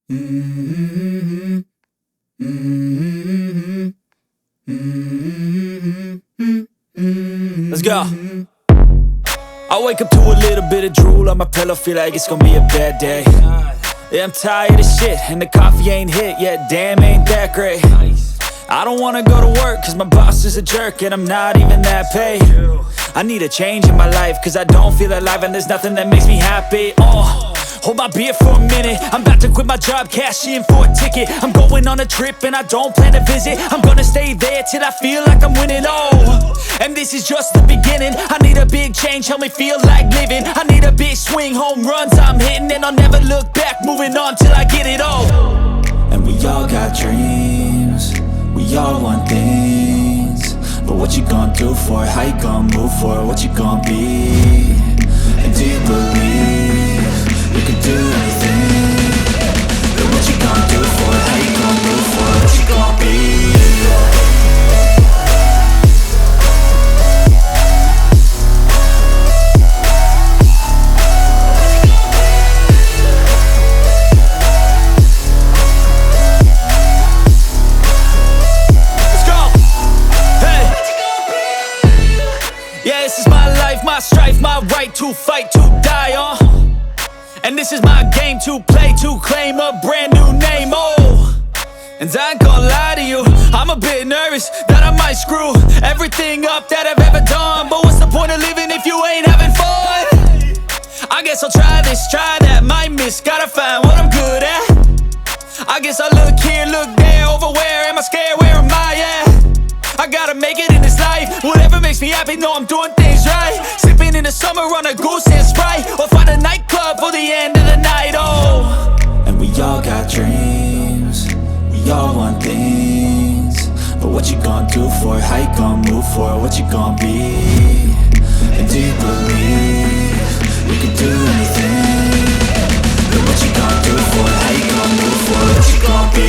Mm-hmm. Mm-hmm. Mm-hmm. Let's go. I wake up to a little bit of drool on my pillow, feel like it's gonna be a bad day. Yeah, I'm tired of shit, and the coffee ain't hit yet, damn ain't that great. I don't wanna go to work, cause my boss is a jerk, and I'm not even that paid. I need a change in my life, cause I don't feel alive, and there's nothing that makes me happy. Hold my beer for a minute, I'm about to quit my job, cash in for a ticket. I'm going on a trip and I don't plan to visit. I'm gonna stay there till I feel like I'm winning, and this is just the beginning. I need a big change, help me feel like living. I need a big swing, home runs I'm hitting, and I'll never look back, moving on till I get it all. And we all got dreams, we all want things, but what you gonna do for it? How you gonna move for it? What you gonna be? And do you believe you can do anything? But what you gonna do for it? How you gonna move for it? What you gonna be? My strife, my right to fight, to die on. And this is my game to play, to claim a brand new name, And I ain't gonna lie to you, I'm a bit nervous that I might screw everything up that I've ever done. But what's the point of living if you ain't having fun? I guess I'll try this, try that, might miss, gotta find what I'm good at. I guess I look here, look there, over where am I scared, where am I at? I gotta make it in this life, whatever makes me happy, know I'm doing things right. Sipping in the summer on a goose and Sprite, or find a nightclub for the end of the night, And we all got dreams, we all want things, but what you gonna do for it? How you gonna move for it? What you gonna be? And do you believe you can do anything? But what you gonna do for it? How you gonna move for it? What you gonna be?